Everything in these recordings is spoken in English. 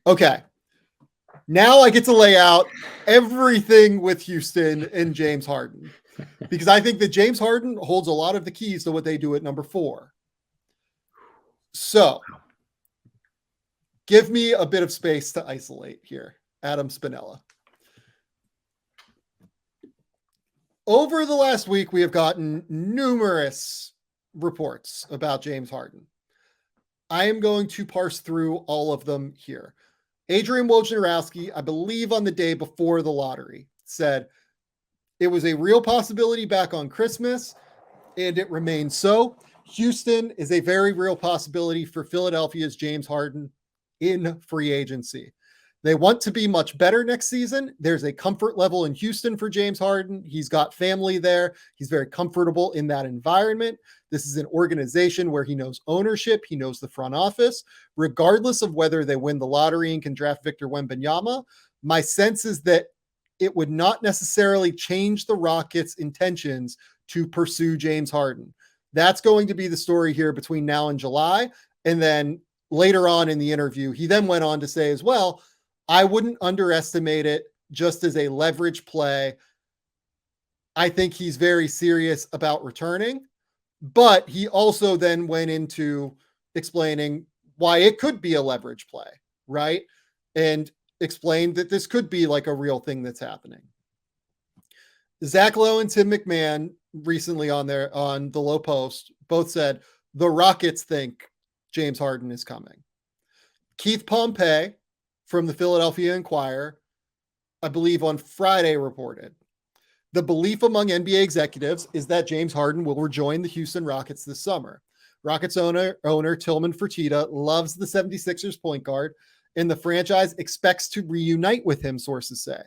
week. Okay. Now I get to lay out everything with Houston and James Harden, because I think that James Harden holds a lot of the keys to what they do at number 4. So give me a bit of space to isolate here, Adam Spinella. Over the last week, we have gotten numerous reports about James Harden. I am going to parse through all of them here. Adrian Wojnarowski, I believe on the day before the lottery, said it was a real possibility back on Christmas, and it remains so. Houston is a very real possibility for Philadelphia's James Harden in free agency. They want to be much better next season. There's a comfort level in Houston for James Harden. He's got family there. He's very comfortable in that environment. This is an organization where he knows ownership. He knows the front office. Regardless of whether they win the lottery and can draft Victor Wembanyama, my sense is that it would not necessarily change the Rockets' intentions to pursue James Harden. That's going to be the story here between now and July. And then later on in the interview, he then went on to say as well, I wouldn't underestimate it just as a leverage play. I think he's very serious about returning, but he also then went into explaining why it could be a leverage play, right? And explained that this could be like a real thing that's happening. Zach Lowe and Tim McMahon recently on the Low Post both said the Rockets think James Harden is coming. Keith Pompey from the Philadelphia Inquirer, I believe on Friday, reported the belief among NBA executives is that James Harden will rejoin the Houston Rockets this summer. Rockets owner Tillman Fertitta loves the 76ers point guard, and the franchise expects to reunite with him, sources say.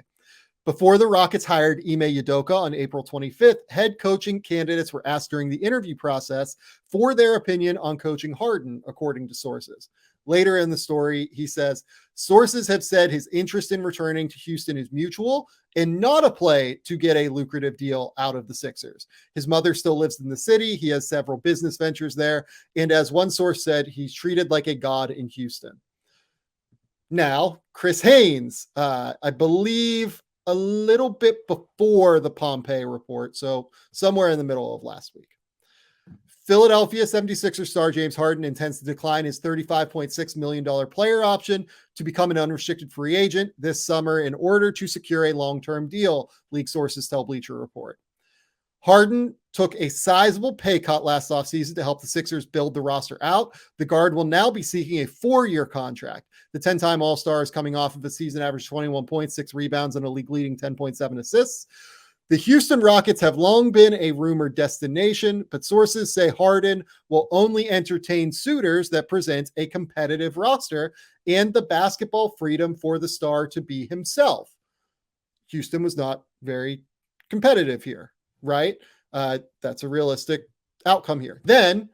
Before the Rockets hired Ime Udoka on April 25th, head coaching candidates were asked during the interview process for their opinion on coaching Harden, according to sources. Later in the story, he says, sources have said his interest in returning to Houston is mutual and not a play to get a lucrative deal out of the Sixers. His mother still lives in the city. He has several business ventures there. And as one source said, he's treated like a god in Houston. Now, Chris Haynes, I believe a little bit before the Pompey report, so somewhere in the middle of last week. Philadelphia 76ers star James Harden intends to decline his $35.6 million player option to become an unrestricted free agent this summer in order to secure a long-term deal, league sources tell Bleacher Report. Harden took a sizable pay cut last offseason to help the Sixers build the roster out. The guard will now be seeking a 4-year contract. The 10-time All-Star is coming off of a season average 21 points, 6 rebounds, and a league-leading 10.7 assists. The Houston Rockets have long been a rumored destination, but sources say Harden will only entertain suitors that present a competitive roster and the basketball freedom for the star to be himself. Houston was not very competitive here, right? That's a realistic outcome here. Then,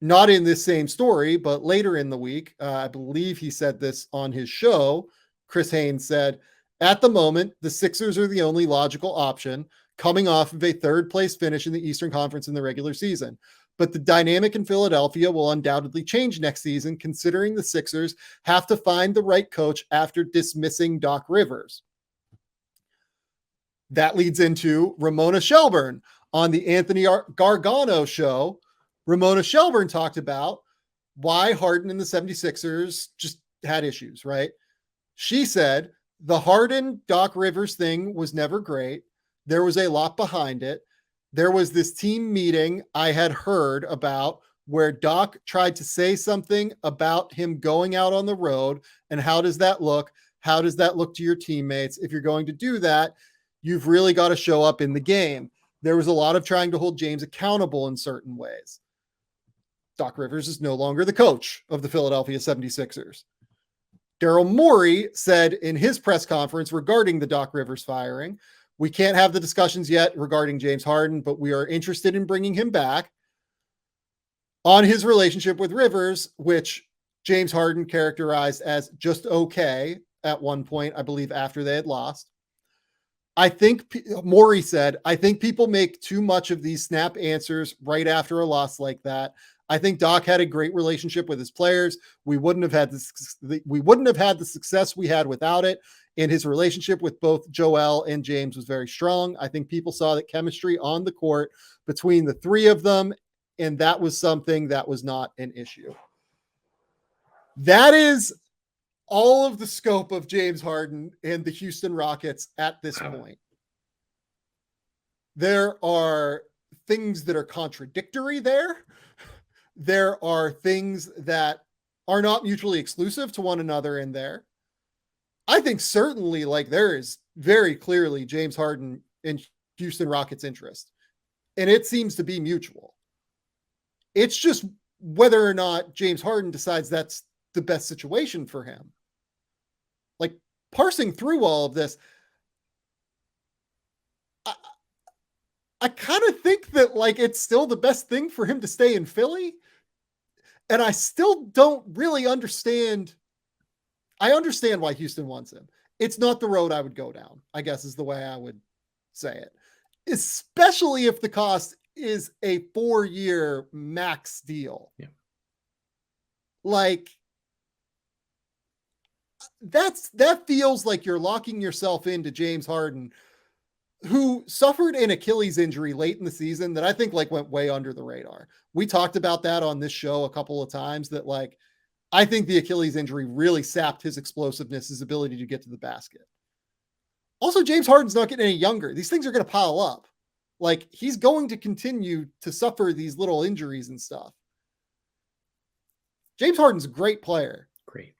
not in this same story, but later in the week, I believe he said this on his show, Chris Haynes said, at the moment, the Sixers are the only logical option, coming off of a third-place finish in the Eastern Conference in the regular season. But the dynamic in Philadelphia will undoubtedly change next season, considering the Sixers have to find the right coach after dismissing Doc Rivers. That leads into Ramona Shelburne. On the Anthony Gargano show, Ramona Shelburne talked about why Harden and the 76ers just had issues, right? She said, the Harden-Doc Rivers thing was never great. There was a lot behind it. There was this team meeting I had heard about where Doc tried to say something about him going out on the road. And how does that look? How does that look to your teammates? If you're going to do that, you've really got to show up in the game. There was a lot of trying to hold James accountable in certain ways. Doc Rivers is no longer the coach of the Philadelphia 76ers. Daryl Morey said in his press conference regarding the Doc Rivers firing, we can't have the discussions yet regarding James Harden, but we are interested in bringing him back. On his relationship with Rivers, which James Harden characterized as just okay at one point, I believe after they had lost. I think Morey said, I think people make too much of these snap answers right after a loss like that. I think Doc had a great relationship with his players. We wouldn't have had the success we had without it. And his relationship with both Joel and James was very strong. I think people saw that chemistry on the court between the three of them, and that was something that was not an issue. That is all of the scope of James Harden and the Houston Rockets at this point. There are things that are contradictory there. There are things that are not mutually exclusive to one another in there. I think certainly like there is very clearly James Harden in Houston Rockets interest, and it seems to be mutual. It's just whether or not James Harden decides that's the best situation for him. Like parsing through all of this, I kind of think that like it's still the best thing for him to stay in Philly. And I still don't really understand. I understand why Houston wants him. It's not the road I would go down, I guess is the way I would say it. Especially if the cost is a 4-year max deal. Yeah. Like that feels like you're locking yourself into James Harden, who suffered an Achilles injury late in the season that I think like went way under the radar. We talked about that on this show a couple of times, that like, I think the Achilles injury really sapped his explosiveness, his ability to get to the basket. Also, James Harden's not getting any younger. These things are going to pile up. Like he's going to continue to suffer these little injuries and stuff. James Harden's a great player. Great.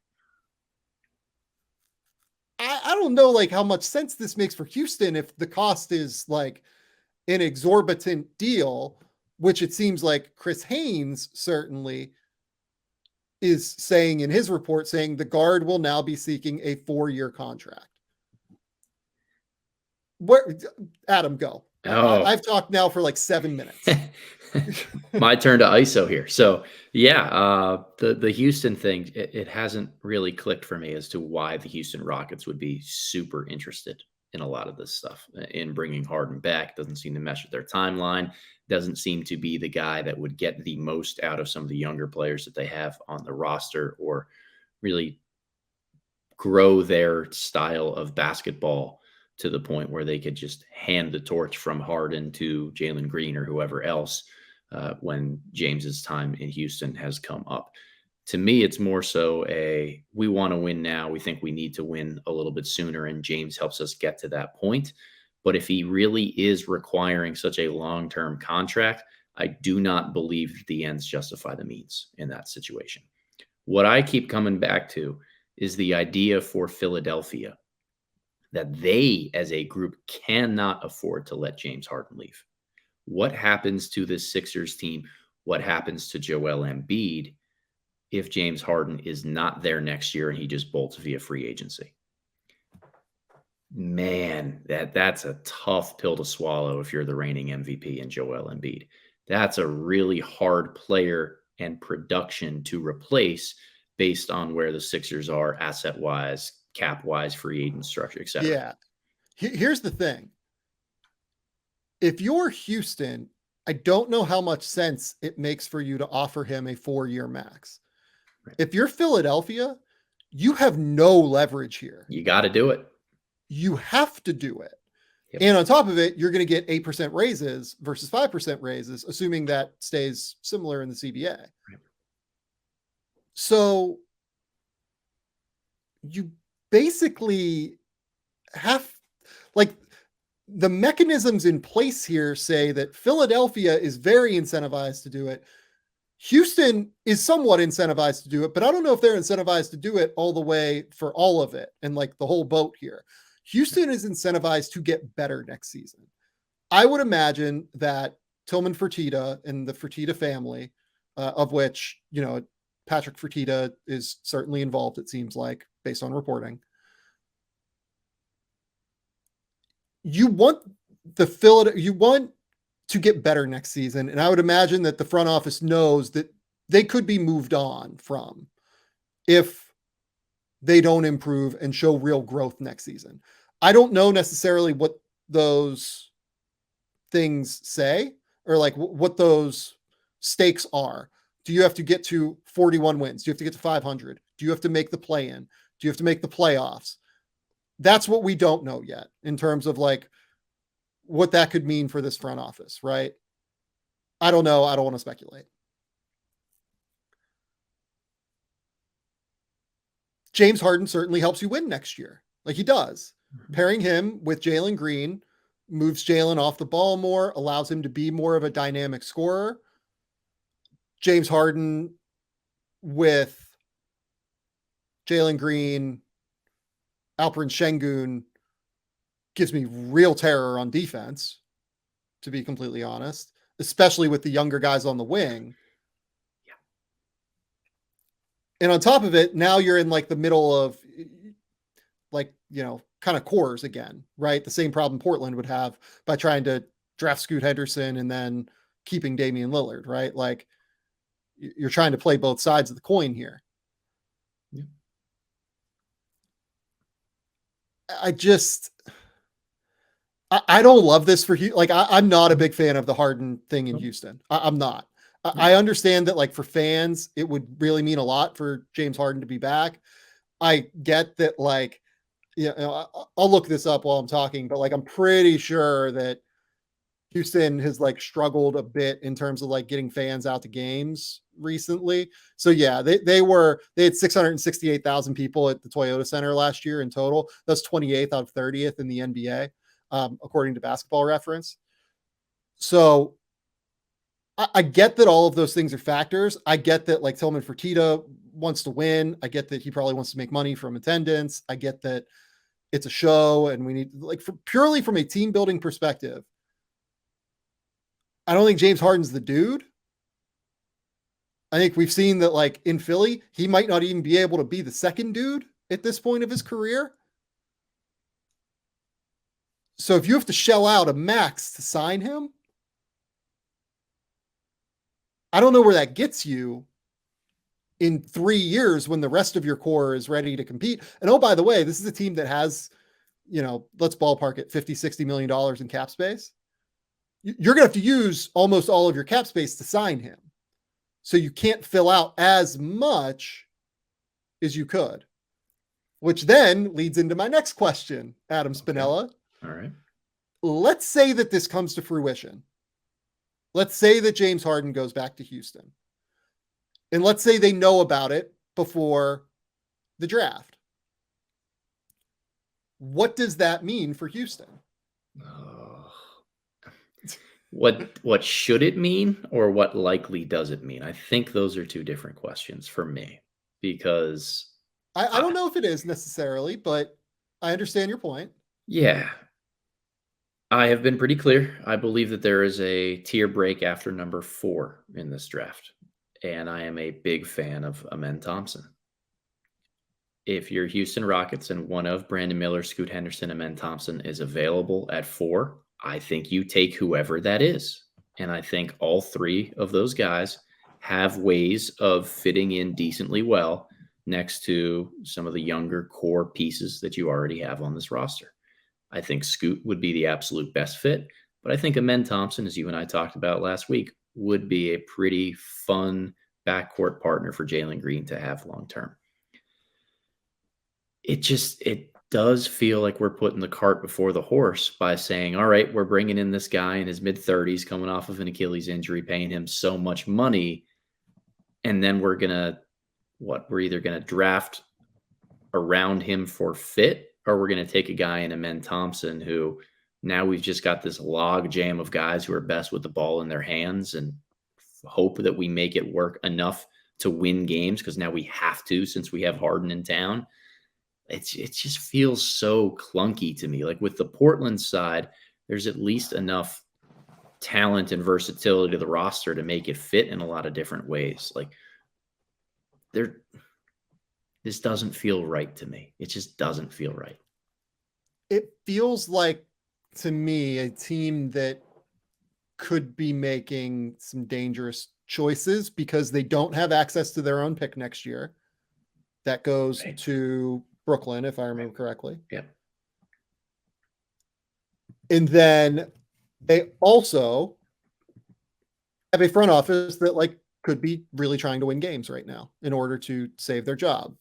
I don't know like how much sense this makes for Houston if the cost is like an exorbitant deal, which it seems like Chris Haynes certainly is saying in his report, saying the guard will now be seeking a 4-year contract. Where Adam, go. I've talked now for like 7 minutes. My turn to ISO here. So yeah, the Houston thing, it hasn't really clicked for me as to why the Houston Rockets would be super interested in a lot of this stuff. In bringing Harden back, doesn't seem to mesh with their timeline. Doesn't seem to be the guy that would get the most out of some of the younger players that they have on the roster, or really grow their style of basketball to the point where they could just hand the torch from Harden to Jalen Green or whoever else when James's time in Houston has come up. To me, it's more so we want to win now. We think we need to win a little bit sooner, and James helps us get to that point. But if he really is requiring such a long-term contract, I do not believe the ends justify the means in that situation. What I keep coming back to is the idea for Philadelphia that they, as a group, cannot afford to let James Harden leave. What happens to this Sixers team? What happens to Joel Embiid if James Harden is not there next year and he just bolts via free agency? Man, that's a tough pill to swallow if you're the reigning MVP and Joel Embiid. That's a really hard player and production to replace based on where the Sixers are asset-wise, cap-wise, free agent structure, et cetera. Yeah. Here's the thing. If you're Houston, I don't know how much sense it makes for you to offer him a 4-year max. Right. If you're Philadelphia, you have no leverage here. You got to do it. You have to do it. Yep. And on top of it, you're going to get 8% raises versus 5% raises, assuming that stays similar in the CBA. Right. So you basically have, like, the mechanisms in place here say that Philadelphia is very incentivized to do it. Houston is somewhat incentivized to do it, but I don't know if they're incentivized to do it all the way for all of it and like the whole boat here. Houston is incentivized to get better next season. I would imagine that Tillman Fertitta and the Fertitta family, of which, you know, Patrick Fertitta is certainly involved, it seems like, based on reporting. You want to get better next season. And I would imagine that the front office knows that they could be moved on from if they don't improve and show real growth next season. I don't know necessarily what those things say or like what those stakes are. Do you have to get to 41 wins? Do you have to get to 500? Do you have to make the play-in? Do you have to make the playoffs? That's what we don't know yet in terms of like what that could mean for this front office, right? I don't know. I don't want to speculate. James Harden certainly helps you win next year. Like he does. Pairing him with Jalen Green moves Jalen off the ball more, allows him to be more of a dynamic scorer. James Harden with Jalen Green, Alperen Şengün gives me real terror on defense, to be completely honest, especially with the younger guys on the wing. Yeah. And on top of it, now you're in like the middle of like, you know, kind of cores again, right? The same problem Portland would have by trying to draft Scoot Henderson and then keeping Damian Lillard, right? Like you're trying to play both sides of the coin here. Yeah. I don't love this for you. Like I'm not a big fan of the Harden thing in Houston. I'm not. I understand that like for fans, it would really mean a lot for James Harden to be back. I get that like, you know, I'll look this up while I'm talking, but like I'm pretty sure that Houston has like struggled a bit in terms of like getting fans out to games recently. So yeah, they had 668,000 people at the Toyota Center last year in total. That's 28th out of 30th in the NBA, according to Basketball Reference. So I get that all of those things are factors. I get that like Tillman Fertitta wants to win. I get that he probably wants to make money from attendance. I get that it's a show and we need like purely from a team building perspective. I don't think James Harden's the dude. I think we've seen that like in Philly, he might not even be able to be the second dude at this point of his career. So if you have to shell out a max to sign him, I don't know where that gets you in 3 years when the rest of your core is ready to compete. And oh, by the way, this is a team that has, you know, let's ballpark it, $50-60 million in cap space. You're going to have to use almost all of your cap space to sign him. So you can't fill out as much as you could, which then leads into my next question, Adam Spinella. Okay. All right. Let's say that this comes to fruition. Let's say that James Harden goes back to Houston. And let's say they know about it before the draft. What does that mean for Houston? What should it mean or what likely does it mean? I think those are two different questions for me because I don't know if it is necessarily, but I understand your point. Yeah. I have been pretty clear. I believe that there is a tier break after number 4 in this draft. And I am a big fan of Amen Thompson. If you're Houston Rockets and one of Brandon Miller, Scoot Henderson, Amen Thompson is available at 4, I think you take whoever that is. And I think all 3 of those guys have ways of fitting in decently well next to some of the younger core pieces that you already have on this roster. I think Scoot would be the absolute best fit, but I think Amen Thompson, as you and I talked about last week, would be a pretty fun backcourt partner for Jalen Green to have long-term. It does feel like we're putting the cart before the horse by saying, all right, we're bringing in this guy in his mid-30s coming off of an Achilles injury, paying him so much money. And then we're either going to draft around him for fit, or we're going to take a guy in Amen Thompson who now we've just got this log jam of guys who are best with the ball in their hands and hope that we make it work enough to win games because now we have to since we have Harden in town. It just feels so clunky to me. Like with the Portland side, there's at least enough talent and versatility to the roster to make it fit in a lot of different ways. Like this doesn't feel right to me. It just doesn't feel right. It feels like, to me, a team that could be making some dangerous choices because they don't have access to their own pick next year. That goes to Brooklyn, if I remember correctly. Yeah. And then they also have a front office that like could be really trying to win games right now in order to save their job.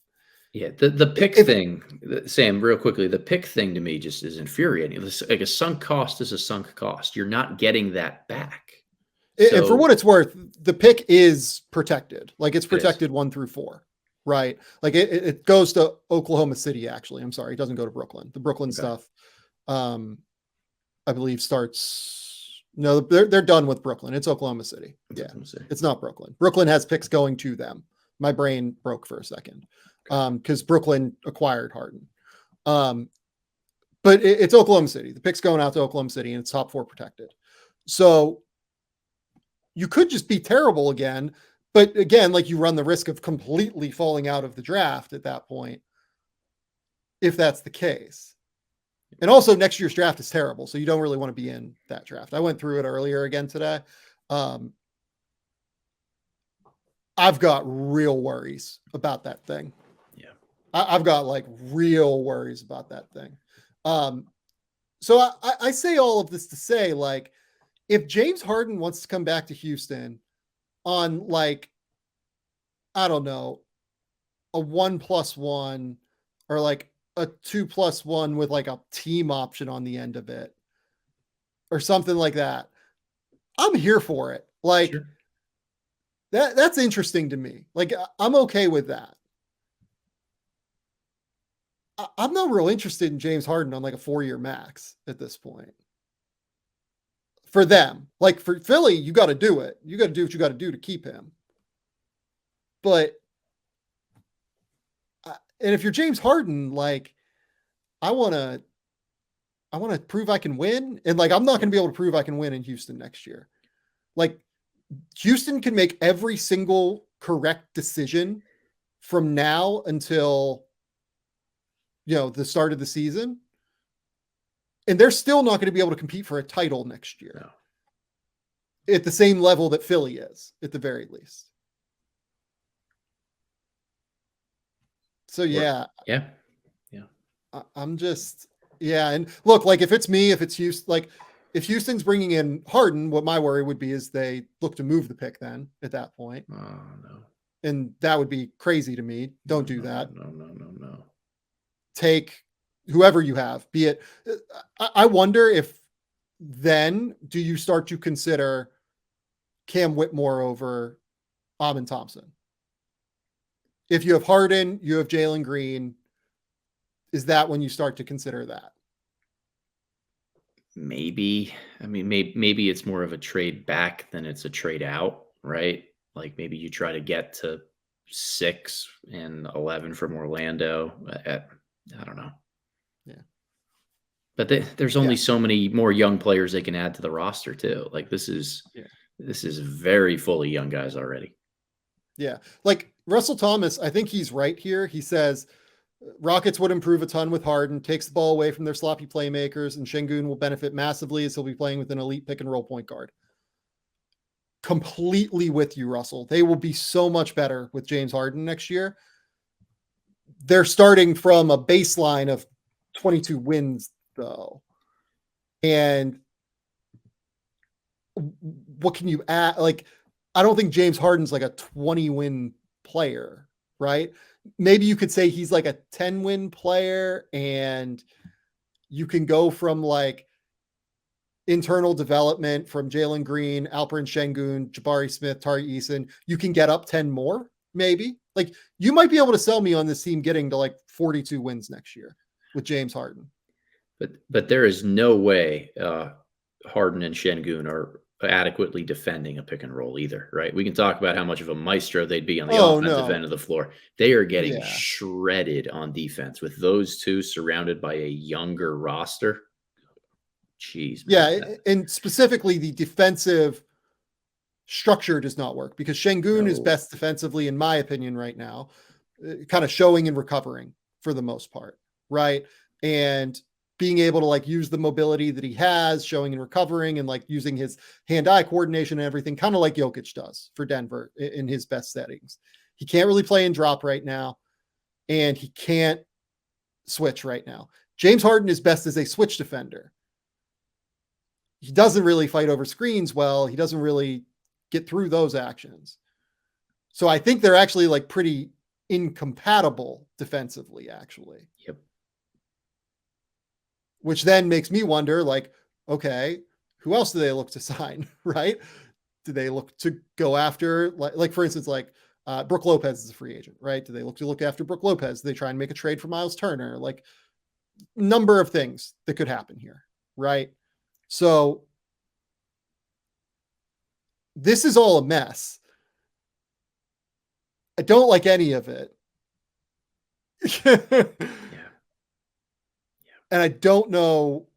Yeah, the pick If thing, Sam, real quickly, the pick thing to me just is infuriating. Like a sunk cost is a sunk cost. You're not getting that back. and for what So it's worth, the pick is protected. Like it's it is. protected 1-4, right? Like it goes to Oklahoma City. Actually, I'm sorry, it doesn't go to Brooklyn. The Brooklyn Okay. stuff, I believe starts. No, they're done with Brooklyn. It's Oklahoma City. Yeah, it's not Brooklyn. Brooklyn has picks going to them. My brain broke for a second because Brooklyn acquired Harden. But it's Oklahoma City. The pick's going out to Oklahoma City, and it's top 4 protected. So you could just be terrible again. But again, like you run the risk of completely falling out of the draft at that point, if that's the case. And also next year's draft is terrible. So you don't really want to be in that draft. I went through it earlier again today. I've got real worries about that thing. Yeah. I've got like real worries about that thing. So I say all of this to say, like, if James Harden wants to come back to Houston on like, I don't know, a 1+1 or like a 2+1 with like a team option on the end of it or something like that, I'm here for it. Like Sure. that's interesting to me. Like I'm okay with that. I'm not real interested in James Harden on like a 4-year max at this point. For them, like for Philly, you got to do it. You got to do what you got to do to keep him. But, and if you're James Harden, like I want to prove I can win. And like, I'm not going to be able to prove I can win in Houston next year. Like Houston can make every single correct decision from now until, the start of the season. And they're still not going to be able to compete for a title next year. No. At the same level that Philly is, at the very least. So, yeah. Yeah. I'm just, and look, like if it's me, if it's Houston, like if Houston's bringing in Harden, what my worry would be is they look to move the pick then at that point. Oh, no. And that would be crazy to me. Don't do that. No. Take whoever you have, be it. I wonder if then do you start to consider Cam Whitmore over Amen Thompson? If you have Harden, you have Jalen Green, is that when you start to consider that? Maybe. I mean, maybe it's more of a trade back than it's a trade out, right? Like maybe you try to get to 6 and 11 from Orlando. I don't know. Yeah. But there's only so many more young players they can add to the roster too. Like this is very fully young guys already. Yeah. Like Russell Thomas, I think he's right here. He says Rockets would improve a ton with Harden, takes the ball away from their sloppy playmakers, and Şengün will benefit massively as he'll be playing with an elite pick and roll point guard. Completely with you, Russell. They will be so much better with James Harden next year. They're starting from a baseline of 22 wins, though. And what can you add? Like, I don't think James Harden's like a 20-win player, right? Maybe you could say he's like a 10-win player, and you can go from like internal development from Jalen Green, Alperen Şengün, Jabari Smith, Tari Eason. You can get up 10 more, maybe. Like you might be able to sell me on this team getting to like 42 wins next year with James Harden. But there is no way Harden and Şengün are adequately defending a pick and roll either, right? We can talk about how much of a maestro they'd be on the offensive end of the floor. They are getting shredded on defense with those two surrounded by a younger roster. Jeez. Man. Yeah, and specifically the defensive structure does not work because Şengün is best defensively, in my opinion, right now, kind of showing and recovering for the most part, right? And being able to like use the mobility that he has, showing and recovering, and like using his hand-eye coordination and everything, kind of like Jokic does for Denver in his best settings. He can't really play and drop right now, and he can't switch right now. James Harden is best as a switch defender. He doesn't really fight over screens well. He doesn't really get through those actions. So I think they're actually like pretty incompatible defensively, actually. Yep. Which then makes me wonder, like, okay, who else do they look to sign, right? Do they look to go after, like for instance, like Brooke Lopez is a free agent, right? Do they look after Brooke Lopez? Do they try and make a trade for Miles Turner? Like, number of things that could happen here, right? So this is all a mess. I don't like any of it. Yeah. And I don't know.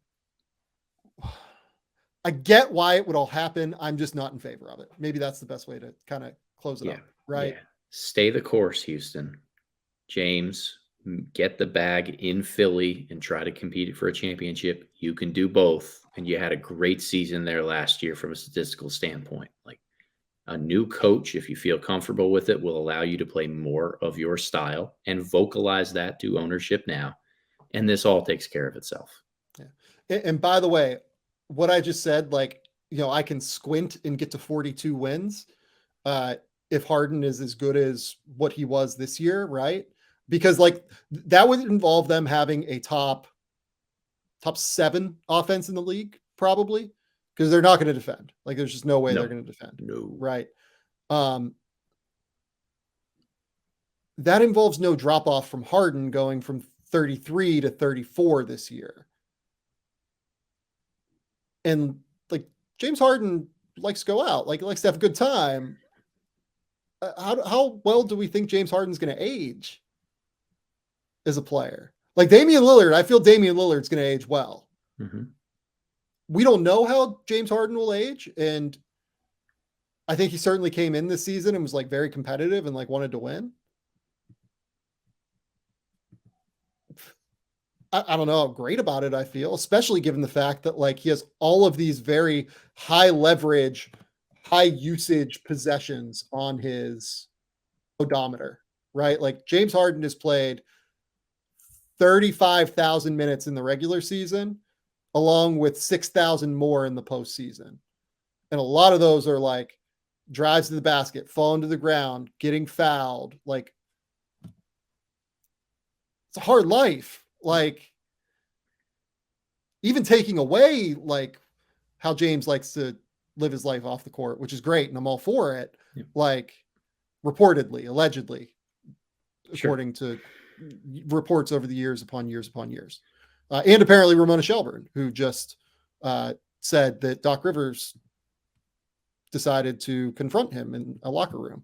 I get why it would all happen. I'm just not in favor of it. Maybe that's the best way to kind of close it up, right? Yeah. Stay the course, Houston. James, get the bag in Philly and try to compete for a championship. You can do both. And you had a great season there last year from a statistical standpoint. Like, a new coach, if you feel comfortable with it, will allow you to play more of your style and vocalize that to ownership now. And this all takes care of itself. Yeah. And by the way, what I just said, like, I can squint and get to 42 wins if Harden is as good as what he was this year, right? Because like that would involve them having a top 7 offense in the league, probably, because they're not going to defend. Like, there's just no way they're going to defend. No. Right. That involves no drop off from Harden going from 33 to 34 this year. And like James Harden likes to go out, like likes to have a good time. How well do we think James Harden's going to age as a player? Like Damian Lillard, I feel Damian Lillard's going to age well. Mm-hmm. We don't know how James Harden will age, and I think he certainly came in this season and was like very competitive and like wanted to win. I don't know how great about it I feel, especially given the fact that like he has all of these very high leverage, high usage possessions on his odometer, right? Like James Harden has played 35,000 minutes in the regular season, along with 6,000 more in the postseason. And a lot of those are like drives to the basket, falling to the ground, getting fouled. Like, it's a hard life. Like, even taking away like how James likes to live his life off the court, which is great, and I'm all for it. Yep. Like, reportedly, allegedly, Sure. according to reports over the years upon years upon years. And apparently Ramona Shelburne, who just said that Doc Rivers decided to confront him in a locker room.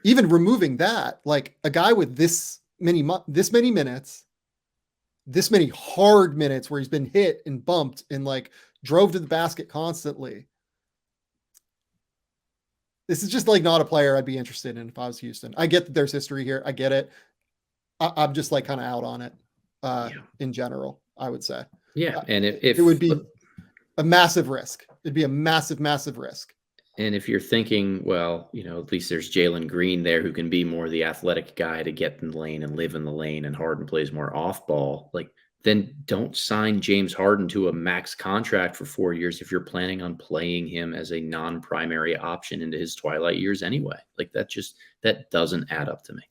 Even removing that, like a guy with this many minutes, this many hard minutes where he's been hit and bumped and like drove to the basket constantly. This is just like not a player I'd be interested in if I was Houston. I get that there's history here. I get it. I'm just like kind of out on it in general, I would say. Yeah. And if it would be a massive risk, it'd be a massive, massive risk. And if you're thinking, well, at least there's Jalen Green there who can be more the athletic guy to get in the lane and live in the lane, and Harden plays more off ball, like, then don't sign James Harden to a max contract for 4 years if you're planning on playing him as a non-primary option into his twilight years anyway. Like, that doesn't add up to me.